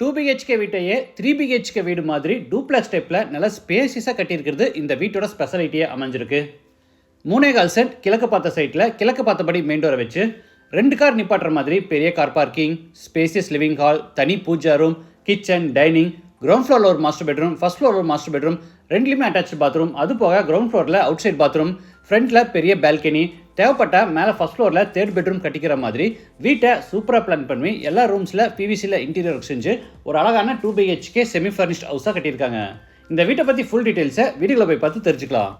2 BHK வீட்டையே 3 BHK வீடு மாதிரி டூப்ளெக்ஸ் டைப்பில் நல்ல ஸ்பேசியஸாக கட்டியிருக்கிறது இந்த வீட்டோட ஸ்பெஷாலிட்டியாக அமைஞ்சிருக்கு. 3.25 சென்ட் கிழக்கு பார்த்த சைட்டில் கிழக்கு பார்த்தபடி மெயின் டோரை வச்சு 2 கார் நிப்பாட்டுற மாதிரி பெரிய car parking, spacious living hall, தனி puja room, kitchen, dining, ground ஃப்ளோரில் ஒரு மாஸ்டர் பெட்ரூம், ஃபர்ஸ்ட் ஃப்ளோரில் ஒரு மாஸ்டர் பெட்ரூம், ரெண்டுலேயுமே அட்டாச்சு பாத்ரூம், அது போக கிரவுண்ட் ஃப்ளோரில் அவுட் சைட் பாத்ரூம், ஃப்ரண்ட்டில் பெரிய பால்கனி, தேவைப்பட்ட மேலே ஃபர்ஸ்ட் ஃப்ளோரில் தேர்ட் பெட்ரூம் கட்டிக்கிற மாதிரி வீட்டை சூப்பராக பிளான் பண்ணி எல்லா ரூம்ஸில் பிவிசியில் இன்டீரியர் ஒர்க் செஞ்சு ஒரு அழகான 2 BHK செமி ஃபர்னிஷ்ட் ஹவுஸாக கட்டியிருக்காங்க. இந்த வீட்டை பற்றி ஃபுல் டீட்டெயில்ஸை வீடியோவில் போய் பார்த்து தெரிஞ்சுக்கலாம்.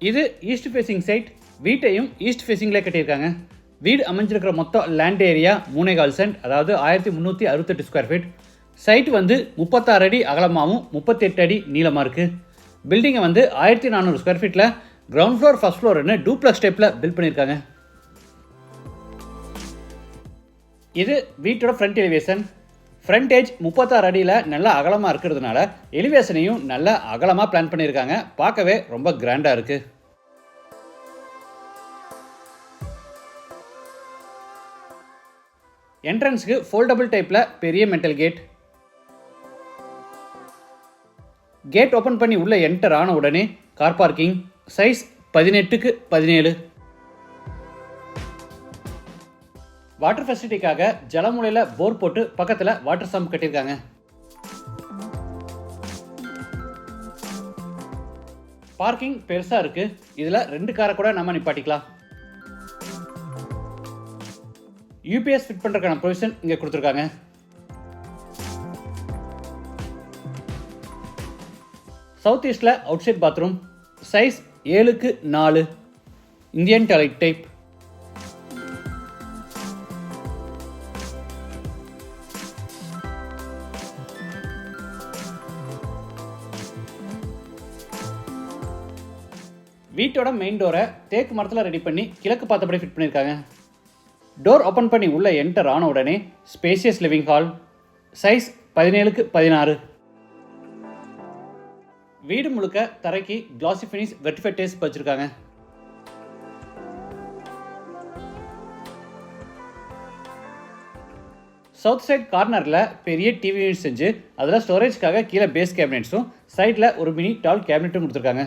இது ஈஸ்ட் ஃபேசிங் சைட். வீட்டையும் ஈஸ்ட் ஃபேசிங்கில் கட்டியிருக்காங்க. வீடு அமைஞ்சிருக்கிற மொத்தம் லேண்ட் ஏரியா 3.25 சென்ட், அதாவது 1368 ஸ்கொயர் ஃபீட். சைட் 36 அடி அகலமாகவும் 38 அடி நீளமாக இருக்குது. பில்டிங்கை 1400 ஸ்கொயர் ஃபீட்டில் கிரவுண்ட் ஃப்ளோர் ஃபர்ஸ்ட் ஃப்ளோர்னு டூப்ளெக்ஸ் டைப்பில் பில்ட் பண்ணியிருக்காங்க. இது வீட்டோட ஃப்ரண்ட் எலிவேஷன். ஃப்ரண்டேஜ் 36 அடியில் நல்லா அகலமாக இருக்கிறதுனால எலிவேஷனையும் நல்லா அகலமாக பிளான் பண்ணியிருக்காங்க. பார்க்கவே ரொம்ப கிராண்டாக இருக்குது. என்ட்ரன்ஸுக்கு ஃபோல்டபுள் டைப்பில் பெரிய மெட்டல் கேட். கேட் ஓப்பன் பண்ணி உள்ளே என்டர் ஆன உடனே car parking. Size 18x17. Water ஃபெசிலிட்டிக்காக ஜலமுலையில் போர் போட்டு பக்கத்தில் வாட்டர் சம்ப் கட்டியிருக்காங்க. பார்க்கிங் பெருசாக இருக்குது. இதில் 2 காரை கூட நம்ம நிப்பாட்டிக்கலாம். யூபிஎஸ் ஃபிட் பண்ணுறதுக்கான ப்ரொவிஷன் இங்கே கொடுத்துருக்காங்க. சவுத் ஈஸ்டில் outside bathroom. Size 7x4. Indian toilet type. வீட்டோட மெயின் டோரை தேக்கு மரத்தில் ரெடி பண்ணி கிழக்கு பார்த்தபடி ஃபிட் பண்ணியிருக்காங்க. டோர் ஓப்பன் பண்ணி உள்ளே என்டர் ஆன உடனே spacious living hall. Size 17x16. வீடு முழுக்க தரைக்கு கிளாசி ஃபினிஷ் வெர்டிஃபைட் டைல்ஸ் வச்சிருக்காங்க. சவுத் சைட் கார்னரில் பெரிய டிவி யூனிட் செஞ்சு அதில் ஸ்டோரேஜ்க்காக கீழே பேஸ் கேபினெட்ஸும் சைடில் ஒரு மினி டால் கேபினெட்டும் கொடுத்துருக்காங்க.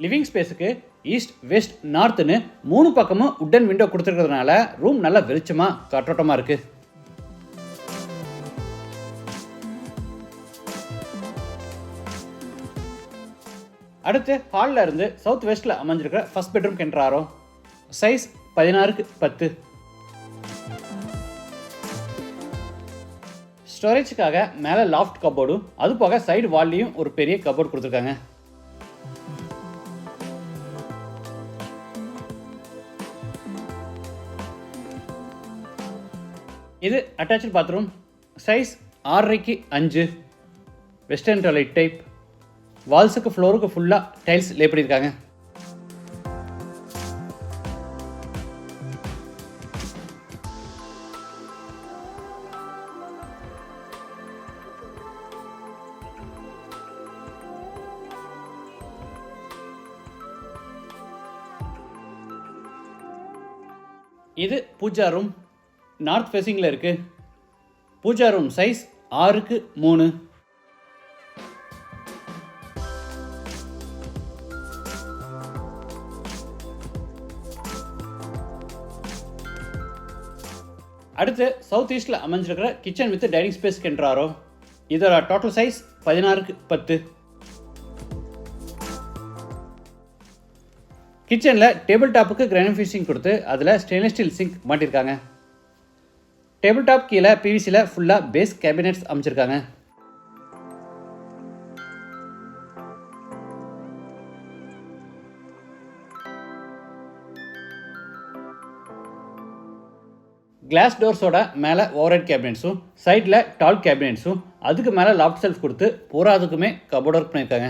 லிவிங் ஸ்பேஸுக்கு ஈஸ்ட், வெஸ்ட், நார்த்துன்னு 3 பக்கமும் உட்டன் விண்டோ கொடுத்துருக்கிறதுனால ரூம் நல்லா வெளிச்சமாக காற்றோட்டமாக இருக்குது. அடுத்து ஹாலில் இருந்து சவுத் வெஸ்ட்டில் அமைஞ்சிருக்கிற ஃபர்ஸ்ட் பெட்ரூம் கென்றாரோ. Size 16x10. ஸ்டோரேஜுக்காக மேலே லாஃப்ட் கபோர்டும் அது போக சைடு வால்லையும் ஒரு பெரிய கபோர்டு கொடுத்துருக்காங்க. இது attach bathroom. Size 6x5. Western toilet type. வால்ஸுக்கு ஃப்ளோருக்கு ஃபுல்லாக டைல்ஸ் லே பண்ணியிருக்காங்க. இது பூஜா ரூம். நார்த் ஃபேஸிங்கில் இருக்குது. Puja room size 6x3. அடுத்து சவுத் ஈஸ்டில் அமைஞ்சிருக்கிற கிச்சன் வித் டைனிங் ஸ்பேஸ் கென்றாரோ. இதோட டோட்டல் சைஸ் 16x10. கிச்சனில் டேபிள் டாப்புக்கு கிரானைட் ஃபினிஷிங் கொடுத்து அதில் ஸ்டெயின்லெஸ் ஸ்டீல் சிங்க் மாட்டியிருக்காங்க. டேபிள் டாப் கீழே பிவிசியில் ஃபுல்லாக பேஸ் கேபினெட்ஸ் அமைச்சிருக்காங்க. கிளாஸ் டோர்ஸோட மேலே ஓவர்ஹெட் கேபினெட்ஸும் சைடில் டால் கேபினெட்ஸும் அதுக்கு மேலே லாஃப்ட் செல்ஃப் கொடுத்து பூரா அதுக்குமே கபோர்ட் ஒர்க் பண்ணியிருக்காங்க.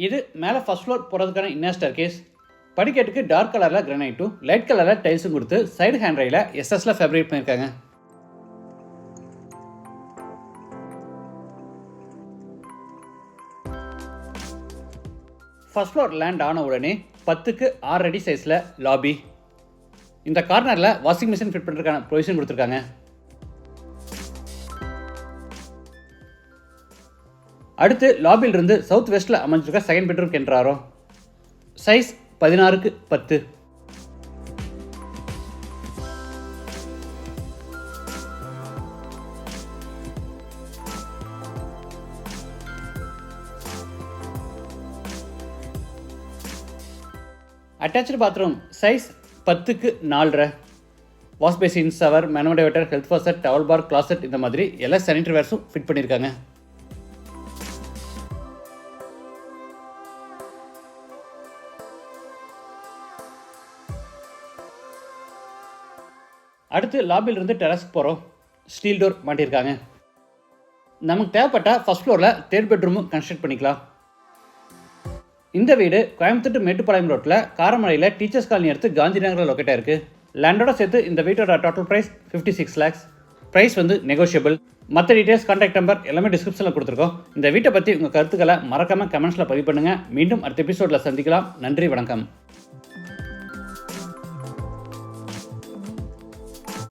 இது மேலே ஃபர்ஸ்ட் ஃப்ளோர் போகிறதுக்கான இன்னர் ஸ்டேர்கேஸ். படிக்கட்டுக்கு டார்க் கலரில் கிரானைட்டும் லைட் கலரில் டைல்ஸும் கொடுத்து சைடு ஹேண்ட் ரைல எஸ்எஸ்ல ஃபேப்ரிக் பண்ணியிருக்காங்க. ஃபர்ஸ்ட் ஃப்ளோர் லேண்ட் ஆன உடனே 10க்கு 6 அடி சைஸில் லாபி. இந்த கார்னரில் வாஷிங் மிஷின் ஃபிட் பண்ணுறதுக்கான ப்ரொவிஷன் கொடுத்துருக்காங்க. அடுத்து லாபியிலிருந்து சவுத் வெஸ்ட்டில் அமைஞ்சிருக்க செகண்ட் பெட்ரூம் கென்றாரோ. சைஸ் 16க்கு 10. அட்டாச்சு பாத்ரூம் சைஸ் 10க்கு 4.5. Wash basin, shower, manual diverter, health faucet, towel bar, closet இந்த மாதிரி எல்லா சானிட்டரி வேர்ஸும் ஃபிட் பண்ணியிருக்காங்க. அடுத்து லாபியிலிருந்து டெரஸ்க்கு போகிறோம். ஸ்டீல் டோர் மாட்டியிருக்காங்க. நமக்கு தேவைப்பட்ட ஃபர்ஸ்ட் ஃப்ளோரில் தேர்ட் பெட்ரூமும் கன்ஸ்ட்ரக்ட் பண்ணிக்கலாம். இந்த வீடு கோயம்புத்தூர் மேட்டுப்பாளையம் ரோட்டில் காரமடையில் டீச்சர்ஸ் காலனி எடுத்து காந்தி நகரில் லொக்கேட் ஆயிருக்கு. லேண்டோட சேர்த்து இந்த வீட்டோட டோட்டல் ப்ரைஸ் 56 lakhs. ப்ரைஸ் வந்து நெகோஷியபிள். மற்ற டீட்டெயில்ஸ், கான்டாக்ட் நம்பர் எல்லாமே டிஸ்கிரிப்ஷனில் கொடுத்துருக்கோம். இந்த வீட்டை பற்றி உங்கள் கருத்துக்களை மறக்காமல் கமெண்ட்ஸில் பதிவு பண்ணுங்கள். மீண்டும் அடுத்த எபிசோடில் சந்திக்கலாம். நன்றி, வணக்கம்.